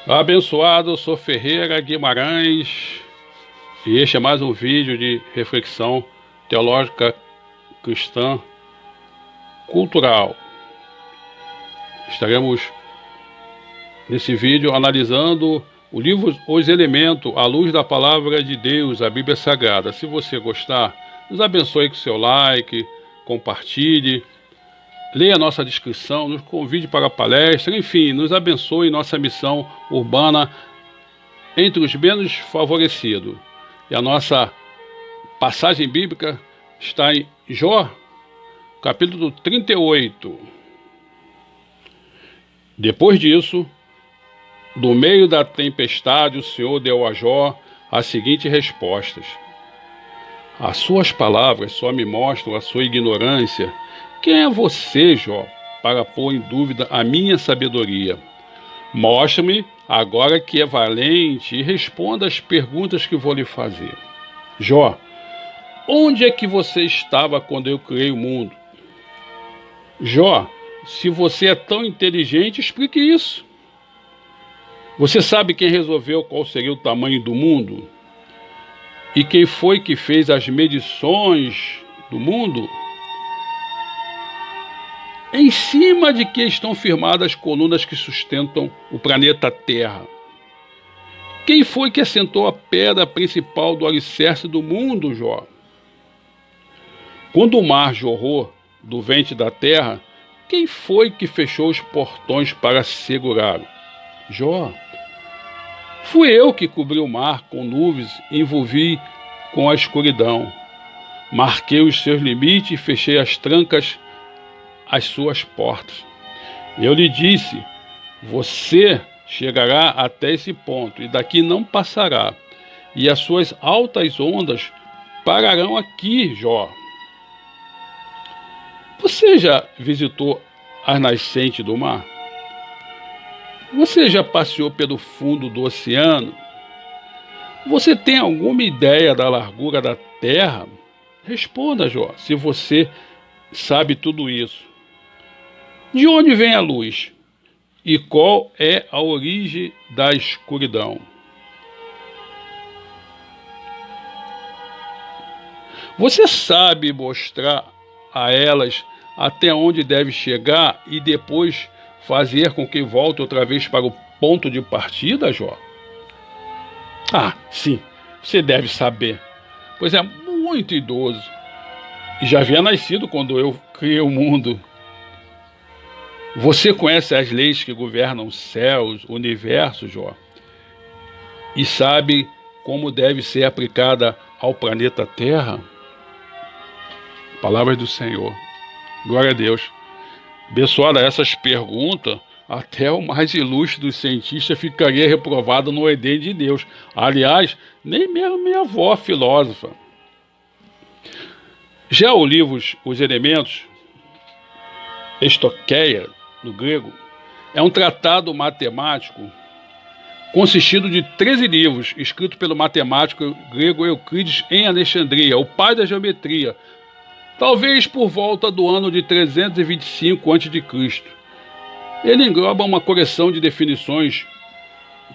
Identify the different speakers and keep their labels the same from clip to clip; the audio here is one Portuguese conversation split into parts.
Speaker 1: Abençoado, sou Ferreira Guimarães e este é mais um vídeo de reflexão teológica cristã cultural. Estaremos nesse vídeo analisando o livro Os Elementos à luz da Palavra de Deus, a Bíblia Sagrada. Se você gostar, nos abençoe com seu like, compartilhe, leia a nossa descrição, nos convide para a palestra, enfim, nos abençoe em nossa missão urbana entre os menos favorecidos. E a nossa passagem bíblica está em Jó, capítulo 38. Depois disso, do meio da tempestade, o Senhor deu a Jó as seguintes respostas: as suas palavras só me mostram a sua ignorância. Quem é você, Jó, para pôr em dúvida a minha sabedoria? Mostre-me agora que é valente e responda às perguntas que vou lhe fazer. Jó, onde é que você estava quando eu criei o mundo? Jó, se você é tão inteligente, explique isso. Você sabe quem resolveu qual seria o tamanho do mundo? E quem foi que fez as medições do mundo? Em cima de que estão firmadas as colunas que sustentam o planeta Terra? Quem foi que assentou a pedra principal do alicerce do mundo, Jó? Quando o mar jorrou do ventre da terra, quem foi que fechou os portões para segurá-lo? Jó, fui eu que cobri o mar com nuvens e envolvi com a escuridão. Marquei os seus limites e fechei as trancas às suas portas. Eu lhe disse: você chegará até esse ponto e daqui não passará, e as suas altas ondas pararão aqui, Jó. Você já visitou as nascentes do mar? Você já passeou pelo fundo do oceano? Você tem alguma ideia da largura da terra? Responda, Jó, se você sabe tudo isso. De onde vem a luz? E qual é a origem da escuridão? Você sabe mostrar a elas até onde deve chegar e depois fazer com que volte outra vez para o ponto de partida, Jó? Ah, sim, você deve saber, pois é muito idoso e já havia nascido quando eu criei o mundo. Você conhece as leis que governam os céus, o universo, Jó, e sabe como deve ser aplicada ao planeta Terra? Palavras do Senhor. Glória a Deus. Abençoada essas perguntas, até o mais ilustre dos cientistas ficaria reprovado no Éden de Deus. Aliás, nem mesmo minha avó, filósofa. Já o livro Os Elementos, Estoqueia, no grego, é um tratado matemático consistindo de 13 livros, escrito pelo matemático grego Euclides em Alexandria, o pai da geometria, talvez por volta do ano de 325 a.C. Ele engloba uma coleção de definições,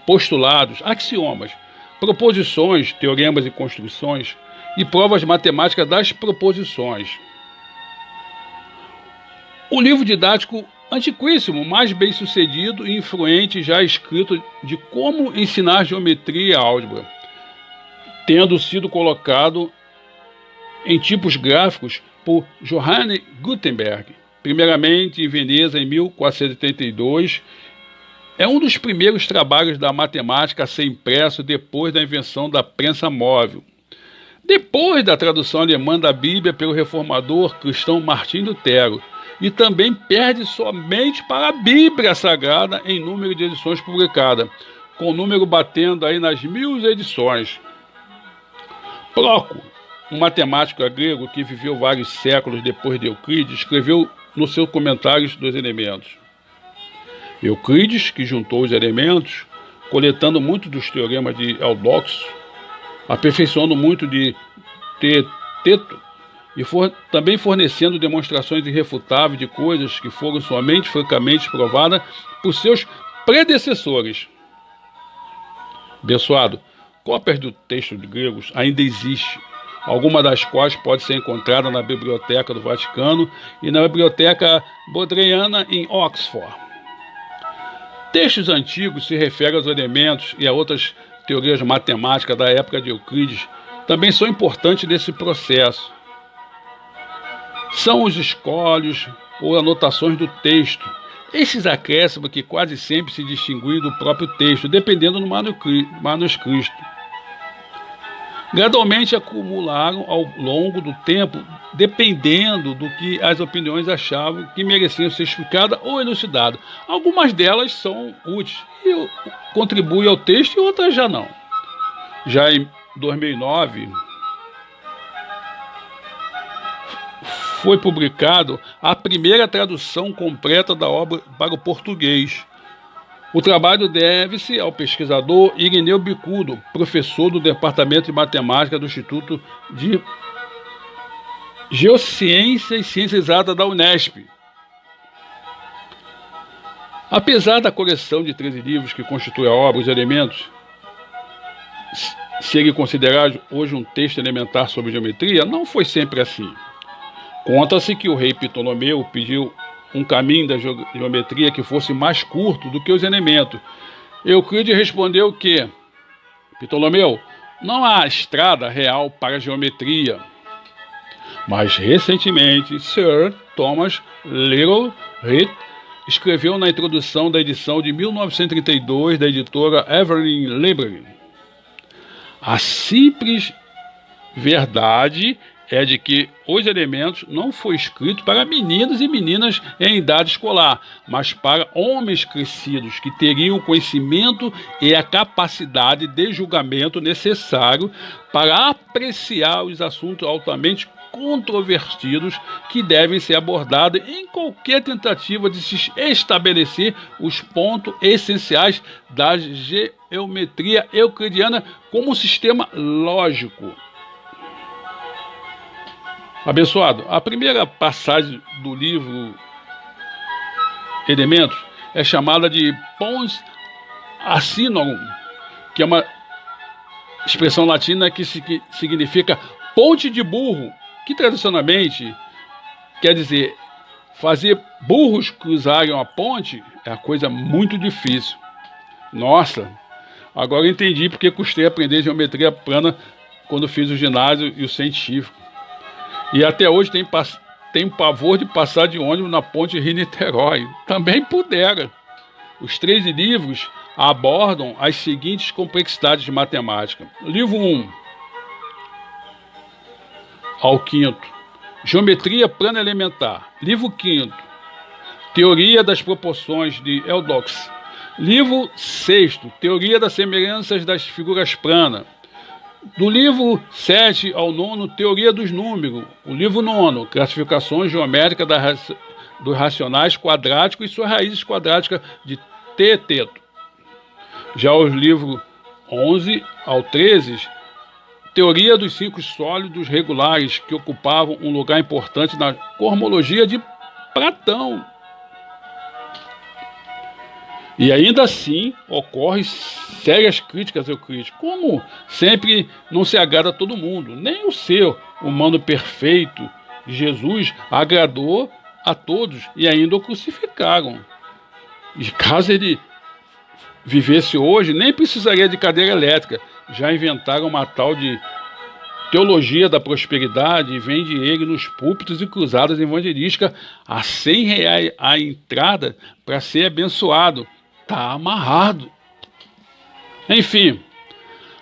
Speaker 1: postulados, axiomas, proposições, teoremas e construções e provas matemáticas das proposições. Um livro didático antiquíssimo, mas bem sucedido e influente, já escrito de como ensinar geometria e álgebra, tendo sido colocado em tipos gráficos por Johannes Gutenberg, primeiramente em Veneza em 1482. É um dos primeiros trabalhos da matemática a ser impresso depois da invenção da prensa móvel. Depois da tradução alemã da Bíblia pelo reformador cristão Martim Lutero, e também perde somente para a Bíblia Sagrada em número de edições publicadas, com o número batendo aí nas 1000 edições. Proclo, um matemático grego que viveu vários séculos depois de Euclides, escreveu no seu comentário dos elementos: Euclides, que juntou os elementos, coletando muito dos teoremas de Eudoxo, aperfeiçoando muito de Teto, e também fornecendo demonstrações irrefutáveis de coisas que foram somente francamente provadas por seus predecessores. Abençoado, cópias do texto de gregos ainda existem, alguma das quais pode ser encontrada na Biblioteca do Vaticano e na Biblioteca Bodleiana em Oxford. Textos antigos se referem aos elementos e a outras teorias matemáticas da época de Euclides, também são importantes nesse processo. São os escolhos ou anotações do texto, esses acréscimos que quase sempre se distinguem do próprio texto, dependendo do manuscrito. Gradualmente acumularam ao longo do tempo, dependendo do que as opiniões achavam que mereciam ser explicadas ou elucidadas. Algumas delas são úteis e contribuem ao texto e outras já não. Já em 2009, foi publicado a primeira tradução completa da obra para o português. O trabalho deve-se ao pesquisador Irineu Bicudo, professor do Departamento de Matemática do Instituto de Geociência e Ciências Exatas da Unesp. Apesar da coleção de 13 livros que constitui a obra, os elementos serem considerados hoje um texto elementar sobre geometria, não foi sempre assim. Conta-se que o rei Ptolomeu pediu um caminho da geometria que fosse mais curto do que os elementos. Euclides respondeu que, Ptolomeu, não há estrada real para a geometria. Mas recentemente, Sir Thomas Little Reed escreveu na introdução da edição de 1932 da editora Evelyn Library: a simples verdade é de que os elementos não foi escrito para meninos e meninas em idade escolar, mas para homens crescidos que teriam o conhecimento e a capacidade de julgamento necessário para apreciar os assuntos altamente controvertidos que devem ser abordados em qualquer tentativa de se estabelecer os pontos essenciais da geometria euclidiana como um sistema lógico. Abençoado, a primeira passagem do livro Elementos é chamada de Pons Asinorum, que é uma expressão latina que significa ponte de burro, que tradicionalmente quer dizer fazer burros cruzarem uma ponte é uma coisa muito difícil. Nossa, agora eu entendi porque custei aprender geometria plana quando fiz o ginásio e o científico. E até hoje tem pavor de passar de ônibus na ponte Rio-Niterói. Também pudera. Os 13 livros abordam as seguintes complexidades de matemática. Livro 1 ao 5º, Geometria plana elementar. Livro 5º, Teoria das proporções de Eudox. Livro 6º, Teoria das semelhanças das figuras planas. Do livro 7 ao 9, Teoria dos números. O livro 9, Classificações geométricas dos racionais quadráticos e suas raízes quadráticas de teto. Já os livros 11 ao 13, Teoria dos cinco sólidos regulares, que ocupavam um lugar importante na cosmologia de Platão. E ainda assim, ocorrem sérias críticas a Euclides. Como sempre, não se agrada a todo mundo. Nem o ser humano perfeito de Jesus agradou a todos e ainda o crucificaram. E caso ele vivesse hoje, nem precisaria de cadeira elétrica. Já inventaram uma tal de teologia da prosperidade e vende ele nos púlpitos e cruzadas evangelísticas a R$100 a entrada para ser abençoado. Está amarrado. Enfim,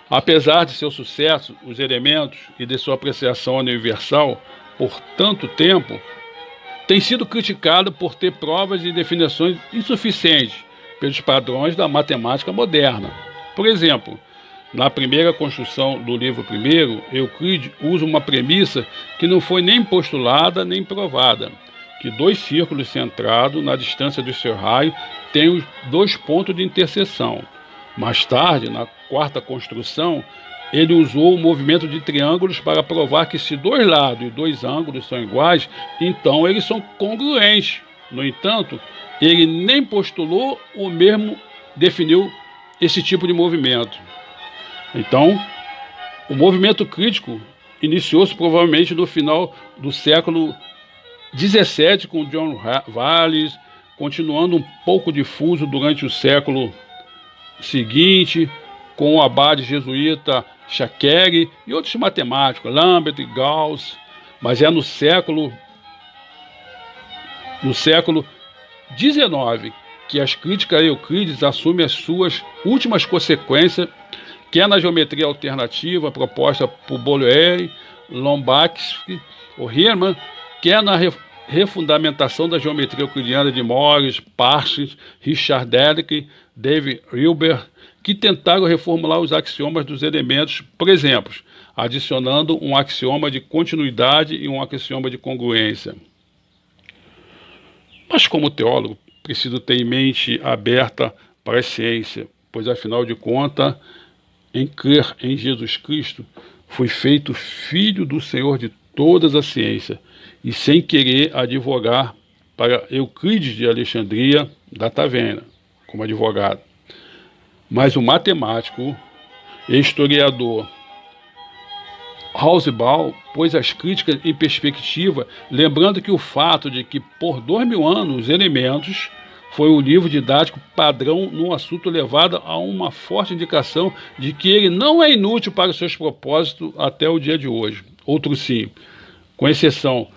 Speaker 1: apesar de seu sucesso, os elementos e de sua apreciação universal por tanto tempo, tem sido criticado por ter provas e definições insuficientes pelos padrões da matemática moderna. Por exemplo, na primeira construção do livro primeiro, Euclides usa uma premissa que não foi nem postulada nem provada, que dois círculos centrados na distância do seu raio têm os dois pontos de interseção. Mais tarde, na quarta construção, ele usou o movimento de triângulos para provar que se dois lados e dois ângulos são iguais, então eles são congruentes. No entanto, ele nem postulou ou mesmo definiu esse tipo de movimento. Então, o movimento crítico iniciou-se provavelmente no final do século XVII com John Wallis, continuando um pouco difuso durante o século seguinte com o abade jesuíta Schaerer e outros matemáticos, Lambert e Gauss, mas é no século XIX que as críticas a Euclides assumem as suas últimas consequências, que é na geometria alternativa proposta por Bolyai, Lombaksky ou Riemann, que é na refundamentação da geometria euclidiana de Morris, Parsons, Richard Dellek, David Hilbert, que tentaram reformular os axiomas dos elementos, por exemplo, adicionando um axioma de continuidade e um axioma de congruência. Mas como teólogo, preciso ter em mente aberta para a ciência, pois afinal de contas, em crer em Jesus Cristo, fui feito filho do Senhor de todas as ciências, e sem querer advogar para Euclides de Alexandria da Taverna, como advogado. Mas o matemático e historiador Hobsbawm pôs as críticas em perspectiva, lembrando que o fato de que por 2000 anos os elementos foi o livro didático padrão no assunto levado a uma forte indicação de que ele não é inútil para os seus propósitos até o dia de hoje. Outro sim, com exceção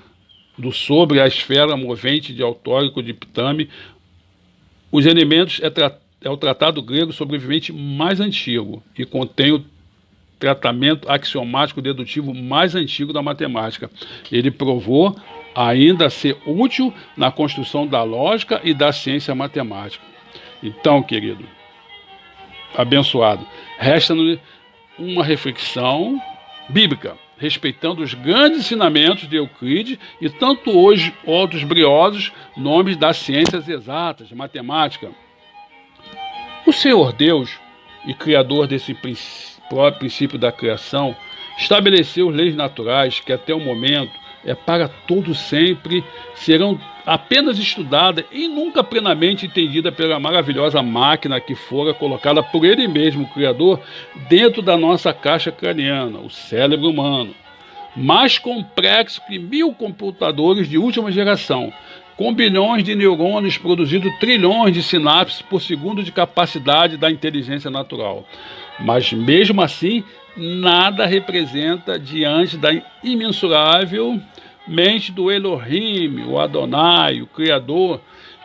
Speaker 1: do sobre a esfera movente de autórico de Ptolemy, os elementos é o tratado grego sobrevivente mais antigo e contém o tratamento axiomático dedutivo mais antigo da matemática. Ele provou ainda ser útil na construção da lógica e da ciência matemática. Então, querido, abençoado, resta-nos uma reflexão bíblica, respeitando os grandes ensinamentos de Euclides e tanto hoje outros briosos nomes das ciências exatas, de matemática. O Senhor Deus, e Criador desse próprio princípio da criação, estabeleceu leis naturais que até o momento para todo sempre serão apenas estudadas e nunca plenamente entendidas pela maravilhosa máquina que fora colocada por ele mesmo, o Criador, dentro da nossa caixa craniana, o cérebro humano, mais complexo que 1000 computadores de última geração, com bilhões de neurônios produzindo trilhões de sinapses por segundo de capacidade da inteligência natural. Mas mesmo assim, nada representa diante da imensurável mente do Elohim, o Adonai, o Criador,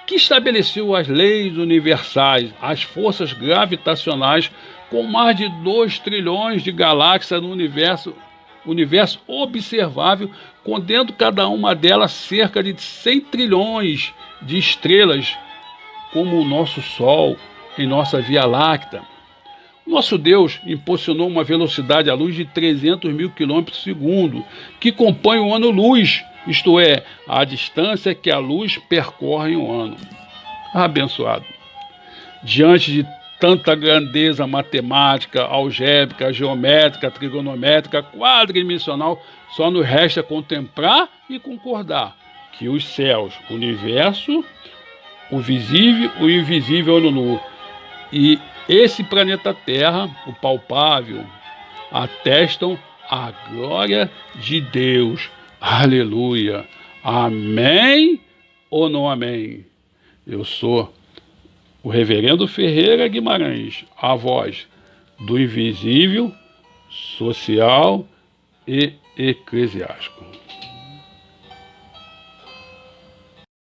Speaker 1: que estabeleceu as leis universais, as forças gravitacionais, com mais de 2 trilhões de galáxias no universo observável, contendo cada uma delas cerca de 100 trilhões de estrelas, como o nosso Sol em nossa Via Láctea. Nosso Deus impulsionou uma velocidade à luz de 300 mil quilômetros por segundo, que compõe o ano-luz, isto é, a distância que a luz percorre em um ano. Abençoado. Diante de tanta grandeza matemática, algébrica, geométrica, trigonométrica, quadridimensional, só nos resta contemplar e concordar que os céus, o universo, o visível, o invisível no nu, e esse planeta Terra, o palpável, atestam a glória de Deus. Aleluia. Amém ou não amém? Eu sou o Reverendo Ferreira Guimarães, a voz do invisível, social e eclesiástico.